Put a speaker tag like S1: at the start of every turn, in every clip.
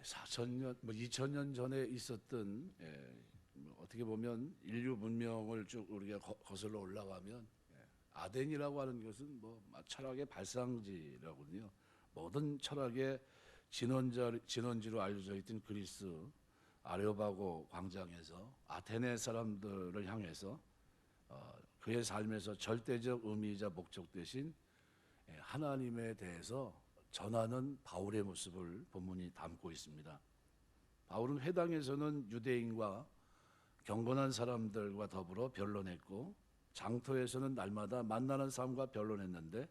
S1: 4천년, 2천년 전에 있었던 어떻게 보면 인류 문명을 쭉 우리가 거슬러 올라가면 아덴이라고 하는 것은 뭐 철학의 발상지라거든요. 모든 철학의 진원지로 알려져 있던 그리스 아레오바고 광장에서 아테네 사람들을 향해서 그의 삶에서 절대적 의미이자 목적 대신 하나님에 대해서 전하는 바울의 모습을 본문이 담고 있습니다. 바울은 회당에서는 유대인과 경건한 사람들과 더불어 변론했고 장터에서는 날마다 만나는 사람과 변론했는데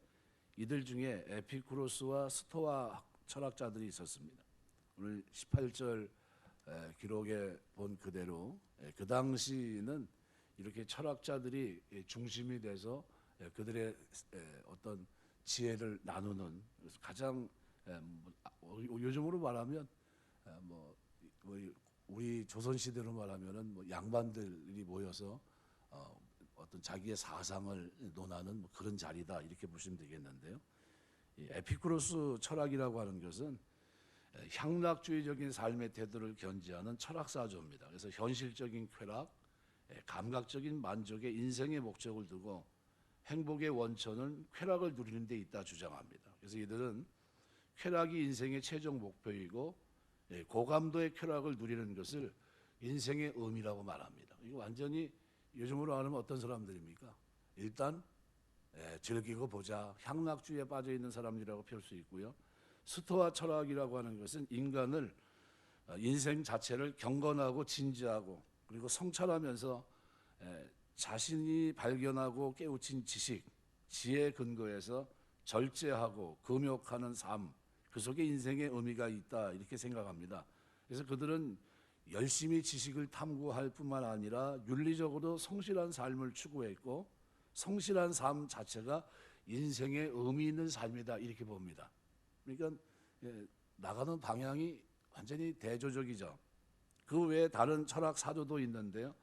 S1: 이들 중에 에피쿠로스와 스토아 철학자들이 있었습니다. 오늘 18절 기록에 본 그대로 그 당시는 이렇게 철학자들이 중심이 돼서 그들의 어떤 지혜를 나누는 가장 요즘으로 말하면 우리 조선 시대로 말하면은 양반들이 모여서 어떤 자기의 사상을 논하는 그런 자리다 이렇게 보시면 되겠는데요. 이 에피쿠로스 철학이라고 하는 것은 향락주의적인 삶의 태도를 견지하는 철학사조입니다. 그래서 현실적인 쾌락, 감각적인 만족에 인생의 목적을 두고 행복의 원천은 쾌락을 누리는 데 있다 주장합니다. 그래서 이들은 쾌락이 인생의 최종 목표이고 고감도의 쾌락을 누리는 것을 인생의 의미라고 말합니다. 이거 완전히 요즘으로 말하면 어떤 사람들입니까? 일단 즐기고 보자, 향락주의에 빠져 있는 사람이라고 펼 수 있고요. 스토아 철학이라고 하는 것은 인간을 인생 자체를 경건하고 진지하고 그리고 성찰하면서 자신이 발견하고 깨우친 지식, 지혜 근거에서 절제하고 금욕하는 삶, 그 속에 인생의 의미가 있다 이렇게 생각합니다. 그래서 그들은 열심히 지식을 탐구할 뿐만 아니라 윤리적으로 성실한 삶을 추구했고 성실한 삶 자체가 인생의 의미 있는 삶이다 이렇게 봅니다. 그러니까 나가는 방향이 완전히 대조적이죠. 그 외에 다른 철학 사조도 있는데요.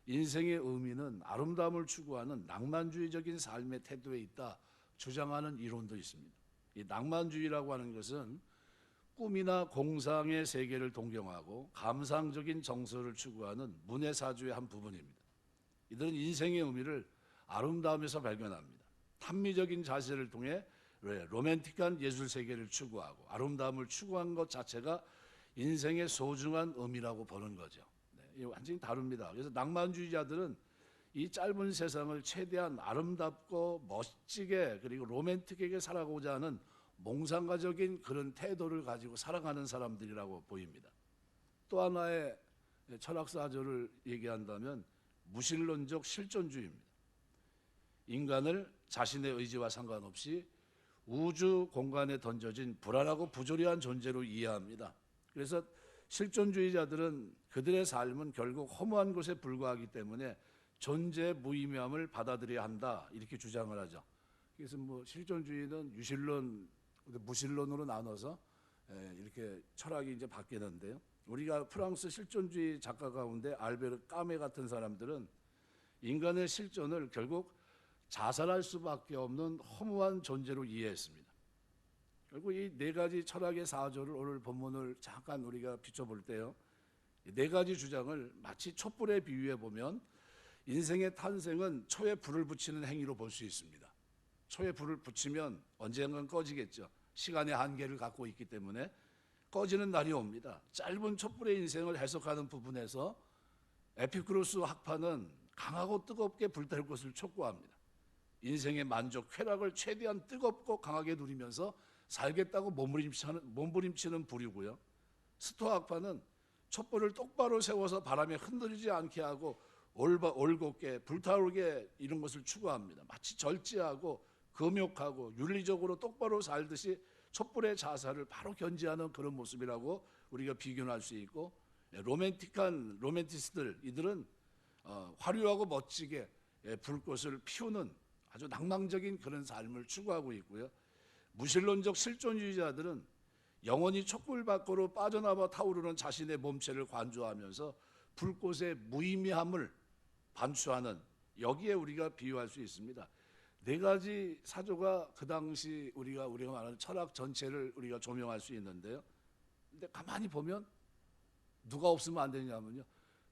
S1: 인생의 의미는 아름다움을 추구하는 낭만주의적인 삶의 태도에 있다 주장하는 이론도 있습니다. 이 낭만주의라고 하는 것은 꿈이나 공상의 세계를 동경하고 감상적인 정서를 추구하는 문해사주의 한 부분입니다. 이들은 인생의 의미를 아름다움에서 발견합니다. 탐미적인 자세를 통해 로맨틱한 예술 세계를 추구하고 아름다움을 추구한 것 자체가 인생의 소중한 의미라고 보는 거죠. 이게 완전히 다릅니다. 그래서 낭만주의자들은 이 짧은 세상을 최대한 아름답고 멋지게 그리고 로맨틱하게 살아가고자 하는 몽상가적인 그런 태도를 가지고 살아가는 사람들이라고 보입니다. 또 하나의 철학사조를 얘기한다면 무신론적 실존주의입니다. 인간을 자신의 의지와 상관없이 우주 공간에 던져진 불안하고 부조리한 존재로 이해합니다. 그래서 실존주의자들은 그들의 삶은 결국 허무한 것에 불과하기 때문에 존재의 무의미함을 받아들여야 한다 이렇게 주장을 하죠. 그래서 실존주의는 유실론, 무신론으로 나눠서 이렇게 철학이 이제 바뀌는데요. 우리가 프랑스 실존주의 작가 가운데 알베르 까메 같은 사람들은 인간의 실존을 결국 자살할 수밖에 없는 허무한 존재로 이해했습니다. 결국 이 네 가지 철학의 사조를 오늘 본문을 잠깐 우리가 비춰볼 때요. 이 네 가지 주장을 마치 촛불에 비유해 보면 인생의 탄생은 초에 불을 붙이는 행위로 볼 수 있습니다. 초에 불을 붙이면 언젠간 꺼지겠죠. 시간의 한계를 갖고 있기 때문에 꺼지는 날이 옵니다. 짧은 촛불의 인생을 해석하는 부분에서 에피쿠로스 학파는 강하고 뜨겁게 불탈 것을 촉구합니다. 인생의 만족, 쾌락을 최대한 뜨겁고 강하게 누리면서 살겠다고 몸부림치는 부류고요. 스토아 학파는 촛불을 똑바로 세워서 바람에 흔들리지 않게 하고 올곧게 불타오르게 이런 것을 추구합니다. 마치 절제하고 금욕하고 윤리적으로 똑바로 살듯이 촛불의 자살을 바로 견지하는 그런 모습이라고 우리가 비교할 수 있고, 로맨틱한 로맨티스트들 이들은 화려하고 멋지게 불꽃을 피우는 아주 낭만적인 그런 삶을 추구하고 있고요. 무신론적 실존주의자들은 영원히 촛불 밖으로 빠져나와 타오르는 자신의 몸체를 관조하면서 불꽃의 무의미함을 반추하는, 여기에 우리가 비유할 수 있습니다. 네 가지 사조가 그 당시 우리가 말하는 철학 전체를 우리가 조명할 수 있는데요. 근데 가만히 보면 누가 없으면 안 되냐면요,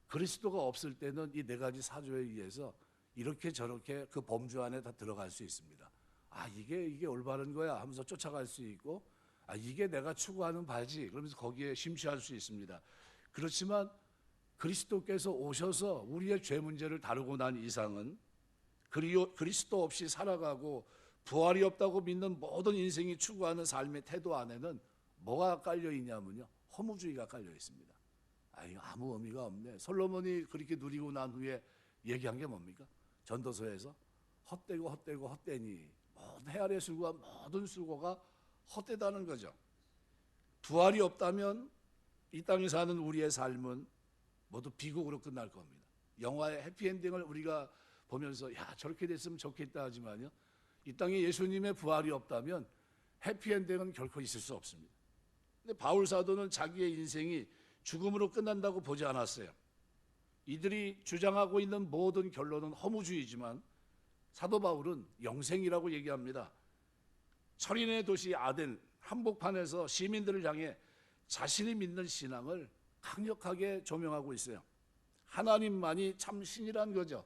S1: 그리스도가 없을 때는 이 네 가지 사조에 의해서 이렇게 저렇게 그 범주 안에 다 들어갈 수 있습니다. 아, 이게 올바른 거야 하면서 쫓아갈 수 있고, 아, 이게 내가 추구하는 바지 그러면서 거기에 심취할 수 있습니다. 그렇지만 그리스도께서 오셔서 우리의 죄 문제를 다루고 난 이상은 그리스도 없이 살아가고 부활이 없다고 믿는 모든 인생이 추구하는 삶의 태도 안에는 뭐가 깔려 있냐면요, 허무주의가 깔려 있습니다. 아, 이거 아무 의미가 없네. 솔로몬이 그렇게 누리고 난 후에 얘기한 게 뭡니까? 전도서에서 헛되고 헛되고 헛되니 모든 헤아려 수고와 모든 수고가 헛되다는 거죠. 부활이 없다면 이 땅에 사는 우리의 삶은 모두 비극으로 끝날 겁니다. 영화의 해피엔딩을 우리가 보면서 야, 저렇게 됐으면 좋겠다 하지만요, 이 땅에 예수님의 부활이 없다면 해피엔딩은 결코 있을 수 없습니다. 근데 바울 사도는 자기의 인생이 죽음으로 끝난다고 보지 않았어요. 이들이 주장하고 있는 모든 결론은 허무주의지만 사도 바울은 영생이라고 얘기합니다. 철인의 도시 아덴 한복판에서 시민들을 향해 자신이 믿는 신앙을 강력하게 조명하고 있어요. 하나님만이 참 신이란 거죠.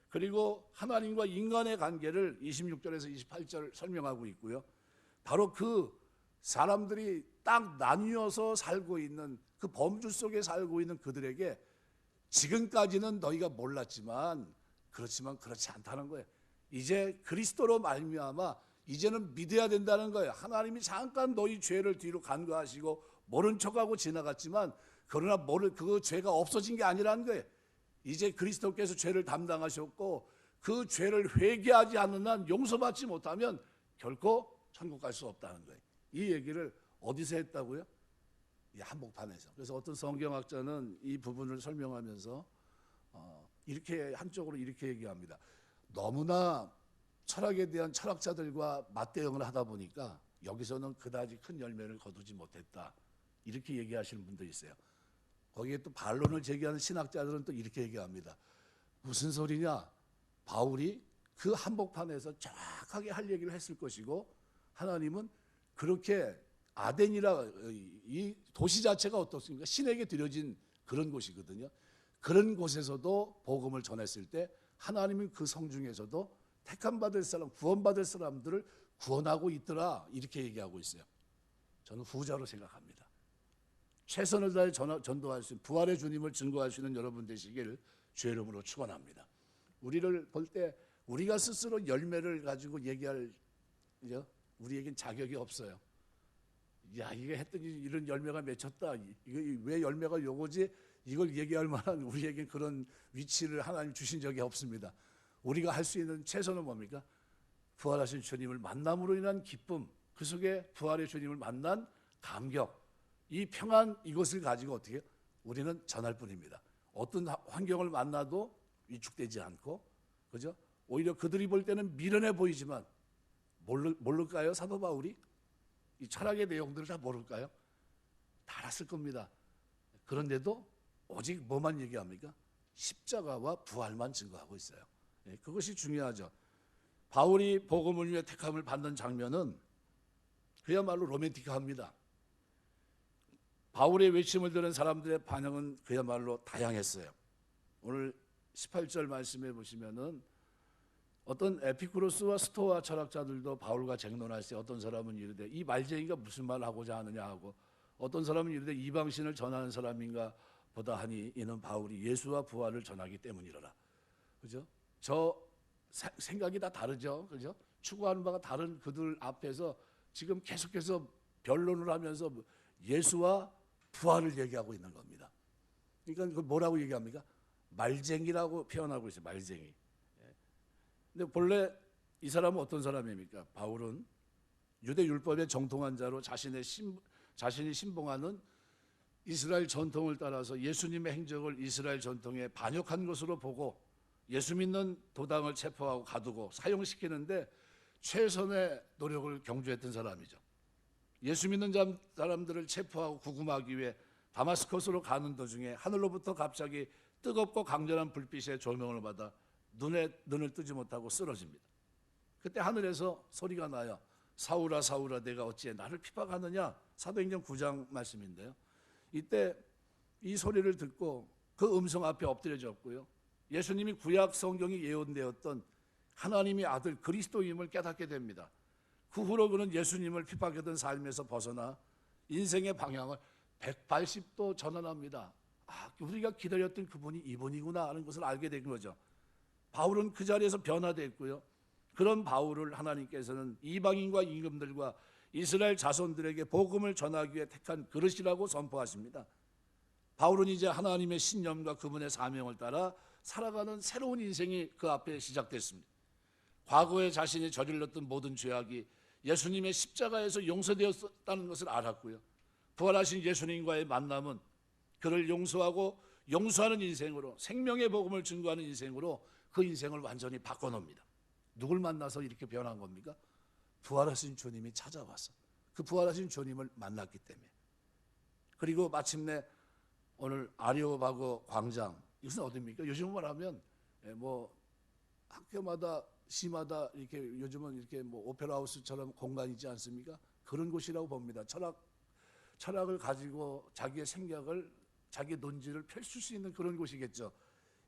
S1: 그리고 하나님과 인간의 관계를 26절에서 28절 설명하고 있고요. 바로 그 사람들이 딱 나뉘어서 살고 있는 그 범주 속에 살고 있는 그들에게 지금까지는 너희가 몰랐지만 그렇지만 그렇지 않다는 거예요. 이제 그리스도로 말미암아 이제는 믿어야 된다는 거예요. 하나님이 잠깐 너희 죄를 뒤로 간과하시고 모른 척하고 지나갔지만 그러나 그 죄가 없어진 게 아니라는 거예요. 이제 그리스도께서 죄를 담당하셨고 그 죄를 회개하지 않는 한 용서받지 못하면 결코 천국 갈 수 없다는 거예요. 이 얘기를 어디서 했다고요? 이 한복판에서. 그래서 어떤 성경학자는 이 부분을 설명하면서 이렇게 한쪽으로 이렇게 얘기합니다. 너무나 철학에 대한 철학자들과 맞대응을 하다 보니까 여기서는 그다지 큰 열매를 거두지 못했다. 이렇게 얘기하시는 분도 있어요. 거기에 또 반론을 제기하는 신학자들은 또 이렇게 얘기합니다. 무슨 소리냐? 바울이 그 한복판에서 정확하게 할 얘기를 했을 것이고 하나님은 그렇게 아덴이라 이 도시 자체가 어떻습니까? 신에게 드려진 그런 곳이거든요. 그런 곳에서도 복음을 전했을 때 하나님은 그 성 중에서도 택함 받을 사람, 구원받을 사람들을 구원하고 있더라. 이렇게 얘기하고 있어요. 저는 후자로 생각합니다. 최선을 다해 전도할 수 있는 부활의 주님을 증거할 수 있는 여러분 되시길 주의 이름으로 축원합니다. 우리를 볼 때 우리가 스스로 열매를 가지고 얘기할 우리에겐 자격이 없어요. 야, 이게 했더니 이런 열매가 맺혔다. 이거 왜 열매가 요거지? 이걸 얘기할 만한 우리에겐 그런 위치를 하나님 주신 적이 없습니다. 우리가 할 수 있는 최선은 뭡니까? 부활하신 주님을 만남으로 인한 기쁨, 그 속에 부활의 주님을 만난 감격, 이 평안, 이것을 가지고 어떻게 우리는 전할 뿐입니다. 어떤 환경을 만나도 위축되지 않고, 그죠? 오히려 그들이 볼 때는 미련해 보이지만 모를까요? 사도 바울이 이 철학의 내용들을 다 모를까요? 다 알았을 겁니다. 그런데도 오직 뭐만 얘기합니까? 십자가와 부활만 증거하고 있어요. 그것이 중요하죠. 바울이 복음을 위해 택함을 받는 장면은 그야말로 로맨틱합니다. 바울의 외침을 들은 사람들의 반응은 그야말로 다양했어요. 오늘 18절 말씀해 보시면은 어떤 에피쿠로스와 스토아 철학자들도 바울과 쟁론할 때 어떤 사람은 이르되 이 말쟁이가 무슨 말을 하고자 하느냐 하고, 어떤 사람은 이르되 이방신을 전하는 사람인가 보다 하니 이는 바울이 예수와 부활을 전하기 때문이로라. 그죠? 저 생각이 다 다르죠. 그죠? 추구하는 바가 다른 그들 앞에서 지금 계속해서 변론을 하면서 예수와 부활을 얘기하고 있는 겁니다. 그러니까 그 뭐라고 얘기합니까? 말쟁이라고 표현하고 있어요. 말쟁이. 근데 본래 이 사람은 어떤 사람입니까? 바울은 유대 율법에 정통한 자로 자신이 신봉하는 이스라엘 전통을 따라서 예수님의 행적을 이스라엘 전통에 반역한 것으로 보고 예수 믿는 도당을 체포하고 가두고 사형시키는데 최선의 노력을 경주했던 사람이죠. 예수 믿는 사람들을 체포하고 구금하기 위해 다마스커스로 가는 도중에 하늘로부터 갑자기 뜨겁고 강렬한 불빛의 조명을 받아 눈을 뜨지 못하고 쓰러집니다. 그때 하늘에서 소리가 나요. 사울아 사울아 내가 어찌해 나를 핍박하느냐. 사도행전 9장 말씀인데요. 이때 이 소리를 듣고 그 음성 앞에 엎드려졌고요. 예수님이 구약 성경에 예언되었던 하나님의 아들 그리스도임을 깨닫게 됩니다. 그 후로 그는 예수님을 핍박하던 삶에서 벗어나 인생의 방향을 180도 전환합니다. 우리가 기다렸던 그분이 이분이구나 하는 것을 알게 된 거죠. 바울은 그 자리에서 변화됐고요. 그런 바울을 하나님께서는 이방인과 임금들과 이스라엘 자손들에게 복음을 전하기 위해 택한 그릇이라고 선포하십니다. 바울은 이제 하나님의 신념과 그분의 사명을 따라 살아가는 새로운 인생이 그 앞에 시작됐습니다. 과거에 자신이 저질렀던 모든 죄악이 예수님의 십자가에서 용서되었다는 것을 알았고요. 부활하신 예수님과의 만남은 그를 용서하고 용서하는 인생으로, 생명의 복음을 증거하는 인생으로 그 인생을 완전히 바꿔놓습니다. 누굴 만나서 이렇게 변한 겁니까? 부활하신 주님이 찾아와서 그 부활하신 주님을 만났기 때문에. 그리고 마침내 오늘 아리오바고 광장, 이것은 어디입니까? 요즘 말하면 학교마다 시마다 이렇게 요즘은 이렇게 오페라 하우스처럼 공간이 있지 않습니까? 그런 곳이라고 봅니다. 철학을 가지고 자기의 생각을, 자기의 논지를 펼칠 수 있는 그런 곳이겠죠.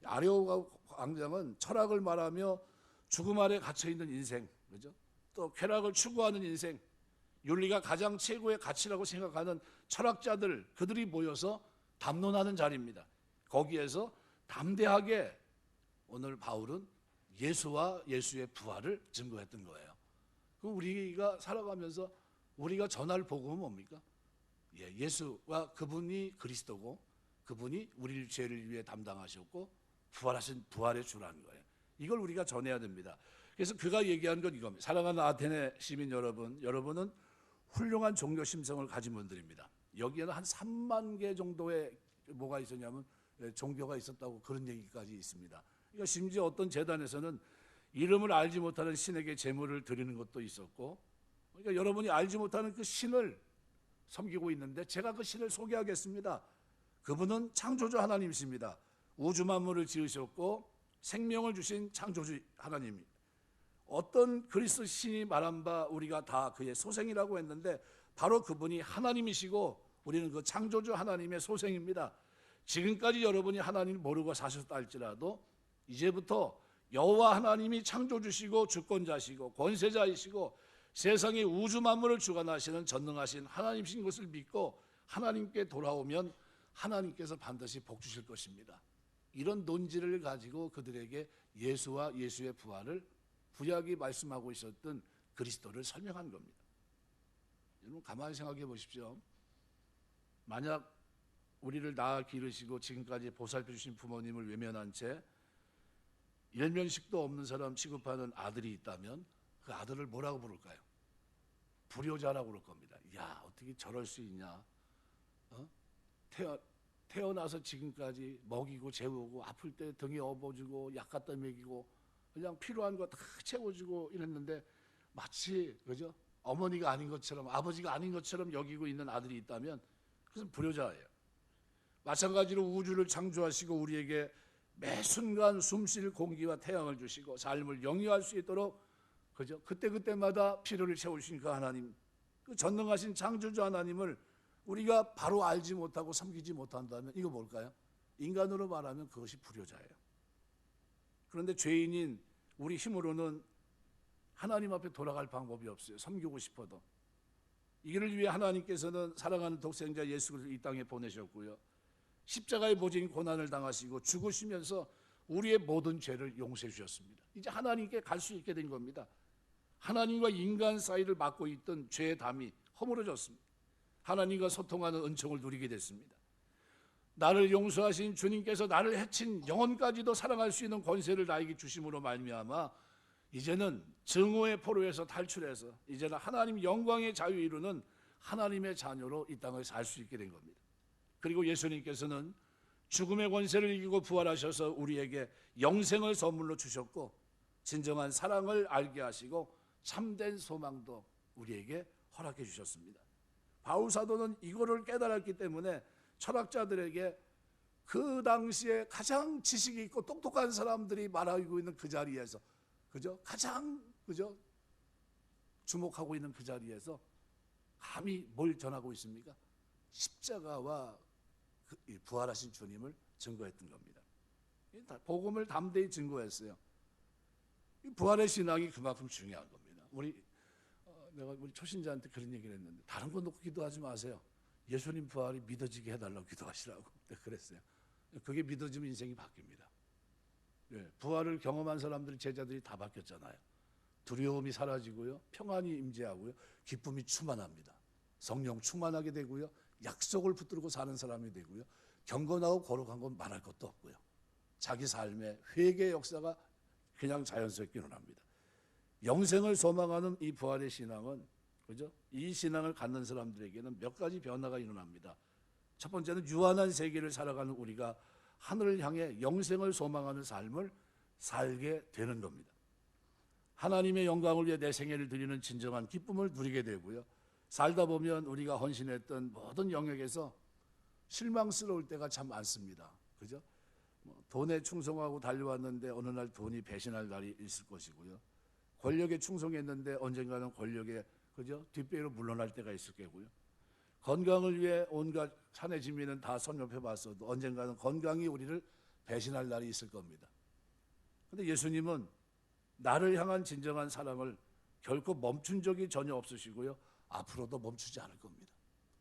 S1: 아리오바고 광장은 철학을 말하며 죽음 아래 갇혀 있는 인생, 그죠? 또 쾌락을 추구하는 인생, 윤리가 가장 최고의 가치라고 생각하는 철학자들, 그들이 모여서 담론하는 자리입니다. 거기에서 담대하게 오늘 바울은 예수와 예수의 부활을 증거했던 거예요. 그럼 우리가 살아가면서 우리가 전할 복음은 뭡니까? 예수와 그분이 그리스도고 그분이 우리 죄를 위해 담당하셨고 부활하신 부활의 주라는 거예요. 이걸 우리가 전해야 됩니다. 그래서 그가 얘기한 건 이겁니다. 사랑하는 아테네 시민 여러분, 여러분은 훌륭한 종교 심성을 가진 분들입니다. 여기에는 한 3만 개 정도의 뭐가 있었냐면 종교가 있었다고 그런 얘기까지 있습니다. 그러니까 심지어 어떤 재단에서는 이름을 알지 못하는 신에게 제물을 드리는 것도 있었고, 그러니까 여러분이 알지 못하는 그 신을 섬기고 있는데 제가 그 신을 소개하겠습니다. 그분은 창조주 하나님이십니다. 우주 만물을 지으셨고 생명을 주신 창조주 하나님입니다. 어떤 그리스도 신이 말한 바 우리가 다 그의 소생이라고 했는데 바로 그분이 하나님이시고 우리는 그 창조주 하나님의 소생입니다. 지금까지 여러분이 하나님을 모르고 사셨다 할지라도 이제부터 여호와 하나님이 창조주시고 주권자시고 권세자이시고 세상의 우주 만물을 주관하시는 전능하신 하나님이신 것을 믿고 하나님께 돌아오면 하나님께서 반드시 복 주실 것입니다. 이런 논지를 가지고 그들에게 예수와 예수의 부활을 구약이 말씀하고 있었던 그리스도를 설명한 겁니다. 여러분 가만히 생각해 보십시오. 만약 우리를 낳아 기르시고 지금까지 보살펴 주신 부모님을 외면한 채 일면식도 없는 사람 취급하는 아들이 있다면 그 아들을 뭐라고 부를까요? 불효자라고 부를 겁니다. 야, 어떻게 저럴 수 있냐? 태어나서 지금까지 먹이고 재우고 아플 때 등에 업어주고 약 갖다 먹이고 그냥 필요한 거 다 채워주고 이랬는데 마치 그죠? 어머니가 아닌 것처럼 아버지가 아닌 것처럼 여기고 있는 아들이 있다면 그것은 불효자예요. 마찬가지로 우주를 창조하시고 우리에게 매 순간 숨쉴 공기와 태양을 주시고 삶을 영위할 수 있도록 그죠? 그때마다 필요를 채우신 그 하나님, 그 전능하신 창조주 하나님을 우리가 바로 알지 못하고 섬기지 못한다면 이거 뭘까요? 인간으로 말하면 그것이 불효자예요. 그런데 죄인인 우리 힘으로는 하나님 앞에 돌아갈 방법이 없어요. 섬기고 싶어도. 이를 위해 하나님께서는 사랑하는 독생자 예수 그리스도를 이 땅에 보내셨고요. 십자가의 모진 고난을 당하시고 죽으시면서 우리의 모든 죄를 용서해 주셨습니다. 이제 하나님께 갈 수 있게 된 겁니다. 하나님과 인간 사이를 막고 있던 죄의 담이 허물어졌습니다. 하나님과 소통하는 은총을 누리게 됐습니다. 나를 용서하신 주님께서 나를 해친 영혼까지도 사랑할 수 있는 권세를 나에게 주심으로 말미암아 이제는 증오의 포로에서 탈출해서 이제는 하나님 영광의 자유 이루는 하나님의 자녀로 이 땅을 살 수 있게 된 겁니다. 그리고 예수님께서는 죽음의 권세를 이기고 부활하셔서 우리에게 영생을 선물로 주셨고 진정한 사랑을 알게 하시고 참된 소망도 우리에게 허락해 주셨습니다. 바울 사도는 이거를 깨달았기 때문에 철학자들에게 그 당시에 가장 지식이 있고 똑똑한 사람들이 말하고 있는 그 자리에서 그죠? 가장 그죠? 주목하고 있는 그 자리에서 감히 뭘 전하고 있습니까? 십자가와 이 부활하신 주님을 증거했던 겁니다. 복음을 담대히 증거했어요. 이 부활의 신앙이 그만큼 중요한 겁니다. 내가 우리 초신자한테 그런 얘기를 했는데 다른 거 놓고 기도하지 마세요. 예수님 부활이 믿어지게 해달라고 기도하시라고 그랬어요. 그게 믿어지면 인생이 바뀝니다. 부활을 경험한 사람들이 제자들이 다 바뀌었잖아요. 두려움이 사라지고요, 평안이 임재하고요, 기쁨이 충만합니다. 성령 충만하게 되고요, 약속을 붙들고 사는 사람이 되고요, 경건하고 거룩한 건 말할 것도 없고요, 자기 삶의 회개의 역사가 그냥 자연스럽게 일어납니다. 영생을 소망하는 이 부활의 신앙은, 그죠? 이 신앙을 갖는 사람들에게는 몇 가지 변화가 일어납니다. 첫 번째는 유한한 세계를 살아가는 우리가 하늘을 향해 영생을 소망하는 삶을 살게 되는 겁니다. 하나님의 영광을 위해 내 생애를 드리는 진정한 기쁨을 누리게 되고요, 살다 보면 우리가 헌신했던 모든 영역에서 실망스러울 때가 참 많습니다. 그죠? 돈에 충성하고 달려왔는데 어느 날 돈이 배신할 날이 있을 것이고요, 권력에 충성했는데 언젠가는 권력에, 그죠? 뒷배로 물러날 때가 있을 거고요, 건강을 위해 온갖 산의 진미는 다 선협해 봤어도 언젠가는 건강이 우리를 배신할 날이 있을 겁니다. 그런데 예수님은 나를 향한 진정한 사랑을 결코 멈춘 적이 전혀 없으시고요, 앞으로도 멈추지 않을 겁니다.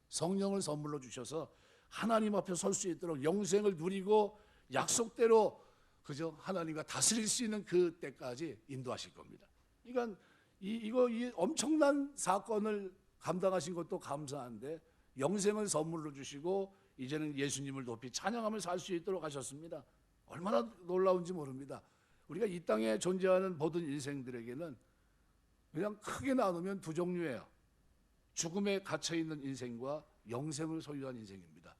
S1: 성령을 선물로 주셔서 하나님 앞에 설 수 있도록 영생을 누리고 약속대로, 그죠? 하나님과 다스릴 수 있는 그 때까지 인도하실 겁니다. 그러니까 이 엄청난 사건을 감당하신 것도 감사한데 영생을 선물로 주시고 이제는 예수님을 높이 찬양하며 살 수 있도록 하셨습니다. 얼마나 놀라운지 모릅니다. 우리가 이 땅에 존재하는 모든 인생들에게는 그냥 크게 나누면 두 종류예요. 죽음에 갇혀있는 인생과 영생을 소유한 인생입니다.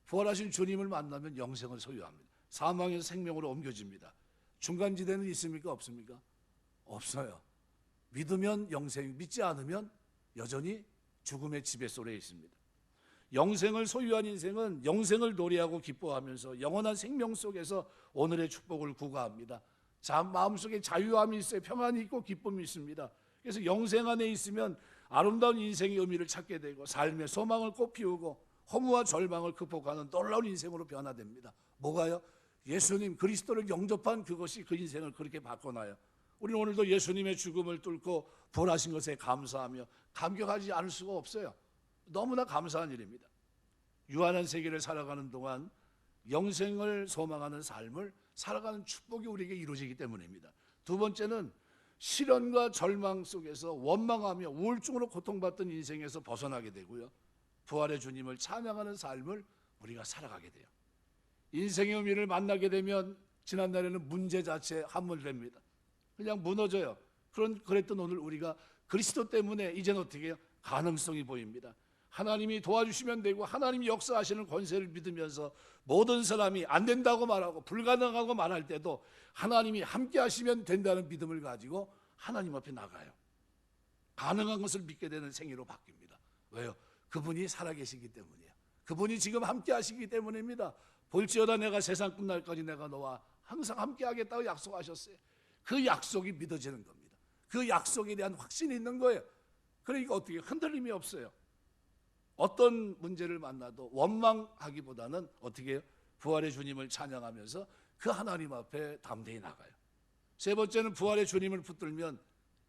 S1: 부활하신 주님을 만나면 영생을 소유합니다. 사망에서 생명으로 옮겨집니다. 중간지대는 있습니까? 없습니까? 없어요. 믿으면 영생, 믿지 않으면 여전히 죽음의 지배소리에 있습니다. 영생을 소유한 인생은 영생을 노래하고 기뻐하면서 영원한 생명 속에서 오늘의 축복을 구가합니다. 마음속에 자유함이 있어요. 평안이 있고 기쁨이 있습니다. 그래서 영생 안에 있으면 아름다운 인생의 의미를 찾게 되고 삶의 소망을 꽃피우고 허무와 절망을 극복하는 놀라운 인생으로 변화됩니다. 뭐가요? 예수님 그리스도를 영접한 그것이 그 인생을 그렇게 바꿔놔요. 우리는 오늘도 예수님의 죽음을 뚫고 부활하신 것에 감사하며 감격하지 않을 수가 없어요. 너무나 감사한 일입니다. 유한한 세계를 살아가는 동안 영생을 소망하는 삶을 살아가는 축복이 우리에게 이루어지기 때문입니다. 두 번째는 시련과 절망 속에서 원망하며 우울증으로 고통받던 인생에서 벗어나게 되고요, 부활의 주님을 찬양하는 삶을 우리가 살아가게 돼요. 인생의 의미를 만나게 되면 지난날에는 문제 자체에 함몰됩니다. 그냥 무너져요. 그랬던 오늘 우리가 그리스도 때문에 이제는 어떻게 해요? 가능성이 보입니다. 하나님이 도와주시면 되고 하나님이 역사하시는 권세를 믿으면서 모든 사람이 안 된다고 말하고 불가능하고 말할 때도 하나님이 함께 하시면 된다는 믿음을 가지고 하나님 앞에 나가요. 가능한 것을 믿게 되는 생애로 바뀝니다. 왜요? 그분이 살아계시기 때문이에요. 그분이 지금 함께 하시기 때문입니다. 볼지어다 내가 세상 끝날까지 내가 너와 항상 함께 하겠다고 약속하셨어요. 그 약속이 믿어지는 겁니다. 그 약속에 대한 확신이 있는 거예요. 그러니까 어떻게 흔들림이 없어요. 어떤 문제를 만나도 원망하기보다는 어떻게 해요? 부활의 주님을 찬양하면서 그 하나님 앞에 담대히 나가요. 세 번째는 부활의 주님을 붙들면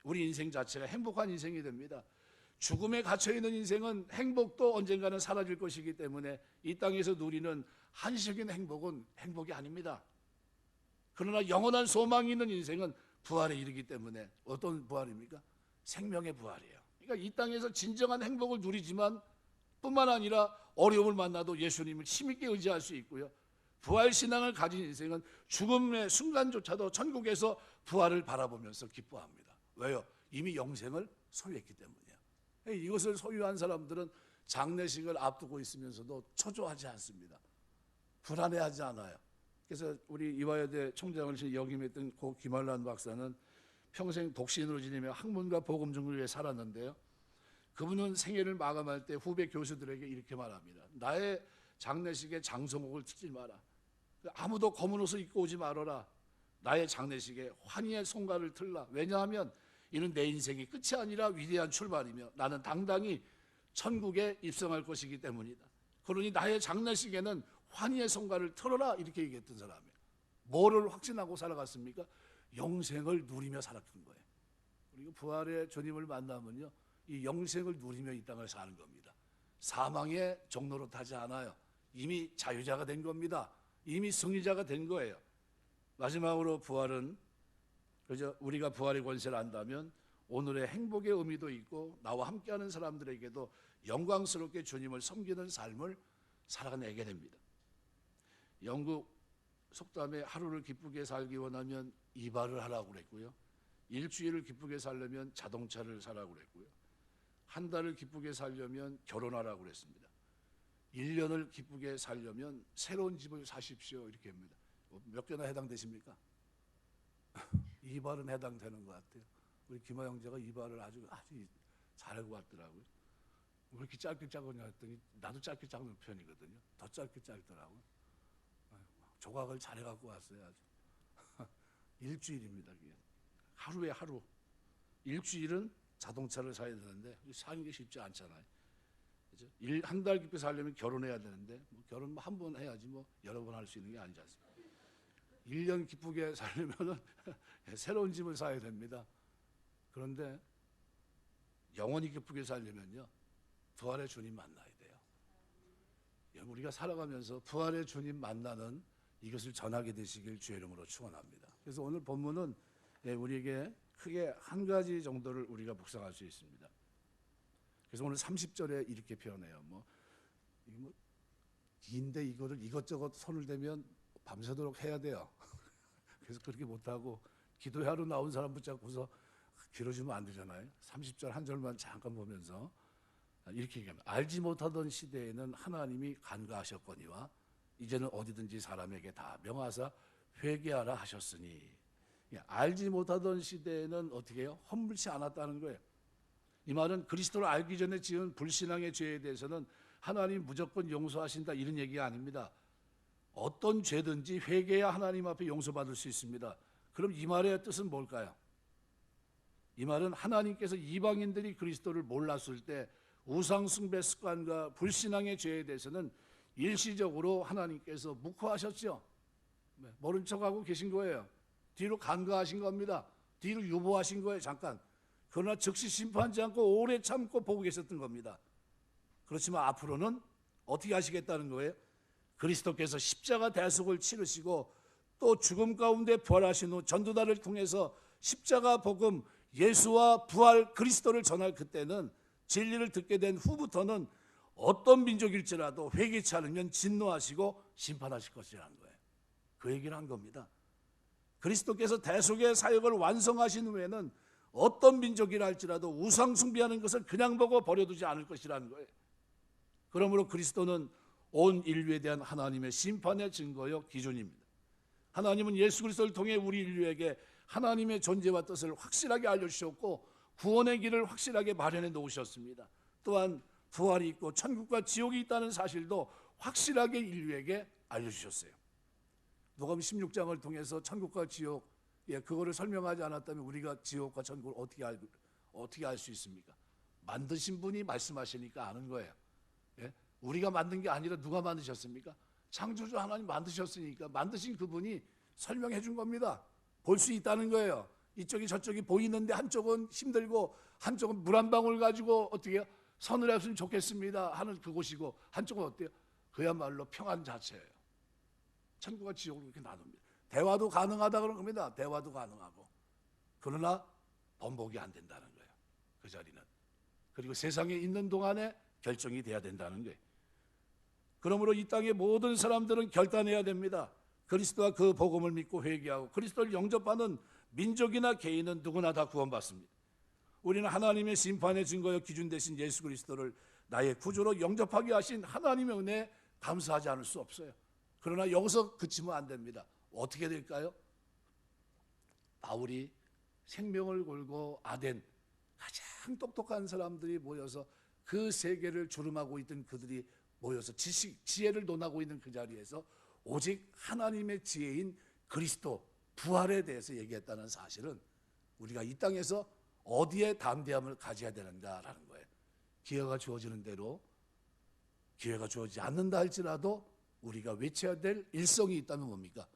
S1: 우리 인생 자체가 행복한 인생이 됩니다. 죽음에 갇혀있는 인생은 행복도 언젠가는 사라질 것이기 때문에 이 땅에서 누리는 한시적인 행복은 행복이 아닙니다. 그러나 영원한 소망이 있는 인생은 부활에 이르기 때문에 어떤 부활입니까? 생명의 부활이에요. 그러니까 이 땅에서 진정한 행복을 누리지만 뿐만 아니라 어려움을 만나도 예수님을 힘있게 의지할 수 있고요, 부활신앙을 가진 인생은 죽음의 순간조차도 천국에서 부활을 바라보면서 기뻐합니다. 왜요? 이미 영생을 소유했기 때문이에요. 이것을 소유한 사람들은 장례식을 앞두고 있으면서도 초조하지 않습니다. 불안해하지 않아요. 그래서 우리 이화여대 총장을 역임했던 고 김한란 박사는 평생 독신으로 지내며 학문과 복음 전을 위해 살았는데요, 그분은 생애를 마감할 때 후배 교수들에게 이렇게 말합니다. 나의 장례식에 장성옥을 틀지 마라. 아무도 검은 옷을 입고 오지 말아라. 나의 장례식에 환희의 송가를 틀라. 왜냐하면 이는 내 인생이 끝이 아니라 위대한 출발이며 나는 당당히 천국에 입성할 것이기 때문이다. 그러니 나의 장례식에는 환희의 성가를 틀어라 이렇게 얘기했던 사람이에요. 뭐를 확신하고 살아갔습니까? 영생을 누리며 살았던 거예요. 그리고 부활의 주님을 만나면요, 이 영생을 누리며 이 땅을 사는 겁니다. 사망의 종로로 타지 않아요. 이미 자유자가 된 겁니다. 이미 승리자가 된 거예요. 마지막으로 부활은 그저 우리가 부활의 권세를 안다면 오늘의 행복의 의미도 있고 나와 함께하는 사람들에게도 영광스럽게 주님을 섬기는 삶을 살아내게 됩니다. 영국 속담에 하루를 기쁘게 살기 원하면 이발을 하라고 그랬고요. 일주일을 기쁘게 살려면 자동차를 사라고 그랬고요. 한 달을 기쁘게 살려면 결혼하라고 그랬습니다. 1년을 기쁘게 살려면 새로운 집을 사십시오 이렇게 합니다. 몇 개나 해당되십니까? 이발은 해당되는 것 같아요. 우리 김하 형제가 이발을 아주 잘하고 왔더라고요. 왜 이렇게 짧게 짧으냐 했더니 나도 짧게 짧는 편이거든요. 더 짧게 짧더라고요. 조각을 잘해갖고 왔어요. 아주. 일주일입니다. 그게. 하루에 하루. 일주일은 자동차를 사야 되는데 사는 게 쉽지 않잖아요. 그렇죠? 한 달 깊게 살려면 결혼해야 되는데 결혼 한 번 해야지 여러 번 할 수 있는 게 아니지 않습니까? 1년 기쁘게 살려면 새로운 집을 사야 됩니다. 그런데 영원히 기쁘게 살려면요, 부활의 주님 만나야 돼요. 우리가 살아가면서 부활의 주님 만나는 이것을 전하게 되시길 주의 이름으로 축원합니다. 그래서 오늘 본문은 우리에게 크게 한 가지 정도를 우리가 묵상할 수 있습니다. 그래서 오늘 30절에 이렇게 표현해요. 긴데 이거를 이것저것 손을 대면 밤새도록 해야 돼요. 그래서 그렇게 못하고 기도하러 나온 사람 붙잡고서 길어지면 안 되잖아요. 30절 한 절만 잠깐 보면서 이렇게 얘기합니다. 알지 못하던 시대에는 하나님이 간과하셨거니와 이제는 어디든지 사람에게 다 명하사 회개하라 하셨으니, 알지 못하던 시대에는 어떻게 해요? 험불치 않았다는 거예요. 이 말은 그리스도를 알기 전에 지은 불신앙의 죄에 대해서는 하나님 무조건 용서하신다 이런 얘기가 아닙니다. 어떤 죄든지 회개해야 하나님 앞에 용서받을 수 있습니다. 그럼 이 말의 뜻은 뭘까요? 이 말은 하나님께서 이방인들이 그리스도를 몰랐을 때 우상숭배 습관과 불신앙의 죄에 대해서는 일시적으로 하나님께서 묵화하셨죠. 모른 척하고 계신 거예요. 뒤로 간과하신 겁니다. 뒤로 유보하신 거예요. 잠깐. 그러나 즉시 심판하지 않고 오래 참고 보고 계셨던 겁니다. 그렇지만 앞으로는 어떻게 하시겠다는 거예요? 그리스도께서 십자가 대속을 치르시고 또 죽음 가운데 부활하신 후 전도단을 통해서 십자가 복음, 예수와 부활 그리스도를 전할 그때는 진리를 듣게 된 후부터는 어떤 민족일지라도 회개치 않으면 진노하시고 심판하실 것이라는 거예요. 그 얘기를 한 겁니다. 그리스도께서 대속의 사역을 완성하신 후에는 어떤 민족이라 할지라도 우상 숭배하는 것을 그냥 보고 버려두지 않을 것이라는 거예요. 그러므로 그리스도는 온 인류에 대한 하나님의 심판의 증거요 기준입니다. 하나님은 예수 그리스도를 통해 우리 인류에게 하나님의 존재와 뜻을 확실하게 알려주셨고 구원의 길을 확실하게 마련해 놓으셨습니다. 또한 부활이 있고 천국과 지옥이 있다는 사실도 확실하게 인류에게 알려주셨어요. 누가복음 16장을 통해서 천국과 지옥, 그거를 설명하지 않았다면 우리가 지옥과 천국을 어떻게 알 수 있습니까? 만드신 분이 말씀하시니까 아는 거예요. 우리가 만든 게 아니라 누가 만드셨습니까? 창조주 하나님 만드셨으니까 만드신 그분이 설명해 준 겁니다. 볼 수 있다는 거예요. 이쪽이 저쪽이 보이는데 한쪽은 힘들고 한쪽은 물 한 방울 가지고 어떻게 선을 했으면 좋겠습니다 하는 그곳이고 한쪽은 어때요? 그야말로 평안 자체예요. 천국과 지옥을 그렇게 나눕니다. 대화도 가능하다 그런 겁니다. 대화도 가능하고. 그러나 번복이 안 된다는 거예요. 그 자리는. 그리고 세상에 있는 동안에 결정이 돼야 된다는 거예요. 그러므로 이 땅의 모든 사람들은 결단해야 됩니다. 그리스도와 그 복음을 믿고 회개하고 그리스도를 영접하는 민족이나 개인은 누구나 다 구원받습니다. 우리는 하나님의 심판의 증거여 기준 되신 예수 그리스도를 나의 구주로 영접하게 하신 하나님의 은혜에 감사하지 않을 수 없어요. 그러나 여기서 그치면 안 됩니다. 어떻게 될까요? 바울이 생명을 걸고 아덴 가장 똑똑한 사람들이 모여서 그 세계를 주름하고 있던 그들이 모여서 지혜를 논하고 있는 그 자리에서 오직 하나님의 지혜인 그리스도 부활에 대해서 얘기했다는 사실은 우리가 이 땅에서 어디에 담대함을 가져야 되는가라는 거예요. 기회가 주어지는 대로, 기회가 주어지지 않는다 할지라도 우리가 외쳐야 될 일성이 있다면 뭡니까?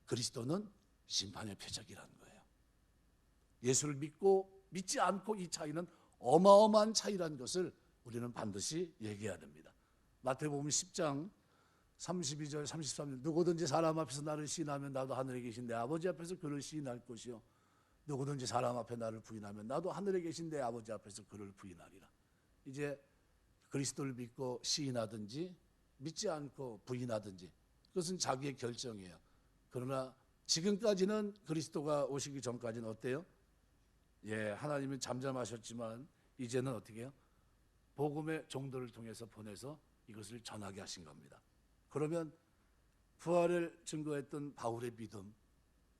S1: 그리스도는 심판의 표적이라는 거예요. 예수를 믿고 믿지 않고 이 차이는 어마어마한 차이라는 것을 우리는 반드시 얘기해야 됩니다. 마태복음 10장 32절 33절 누구든지 사람 앞에서 나를 시인하면 나도 하늘에 계신 내 아버지 앞에서 그를 시인할 것이요 누구든지 사람 앞에 나를 부인하면 나도 하늘에 계신 내 아버지 앞에서 그를 부인하리라. 이제 그리스도를 믿고 시인하든지 믿지 않고 부인하든지 그것은 자기의 결정이에요. 그러나 지금까지는 그리스도가 오시기 전까지는 어때요? 예, 하나님은 잠잠하셨지만 이제는 어떻게 해요? 복음의 종도를 통해서 보내서 이것을 전하게 하신 겁니다. 그러면 부활을 증거했던 바울의 믿음,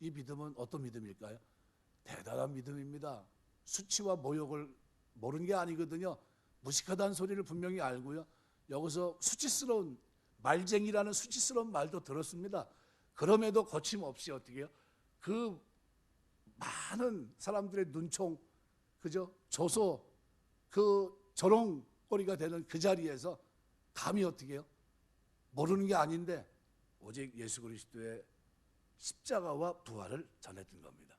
S1: 이 믿음은 어떤 믿음일까요? 대단한 믿음입니다. 수치와 모욕을 모르는 게 아니거든요. 무식하다는 소리를 분명히 알고요. 여기서 수치스러운 말쟁이라는 수치스러운 말도 들었습니다. 그럼에도 거침없이 어떻게 해요? 그 많은 사람들의 눈총, 그죠? 조소, 그 조롱거리가 되는 그 자리에서 감히 어떻게 해요? 모르는 게 아닌데 오직 예수 그리스도의 십자가와 부활을 전했던 겁니다.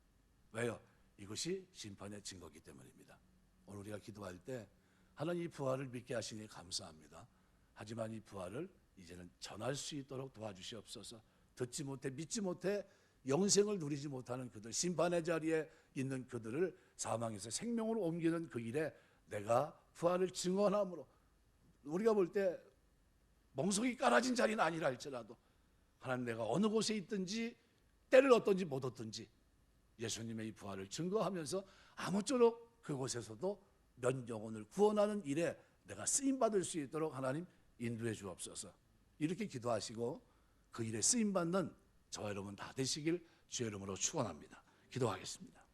S1: 왜요? 이것이 심판의 증거이기 때문입니다. 오늘 우리가 기도할 때 하나님 이 부활을 믿게 하시니 감사합니다. 하지만 이 부활을 이제는 전할 수 있도록 도와주시옵소서. 듣지 못해 믿지 못해 영생을 누리지 못하는 그들, 심판의 자리에 있는 그들을 사망에서 생명으로 옮기는 그 일에 내가 부활을 증언함으로, 우리가 볼 때 멍석이 깔아진 자리는 아니라 할지라도 하나님 내가 어느 곳에 있든지 때를 얻든지 못 얻든지 예수님의 이 부활을 증거하면서 아무쪼록 그곳에서도 몇 영혼을 구원하는 일에 내가 쓰임받을 수 있도록 하나님 인도해 주옵소서. 이렇게 기도하시고 그 일에 쓰임받는 저와 여러분 다 되시길 주의 이름으로 축원합니다. 기도하겠습니다.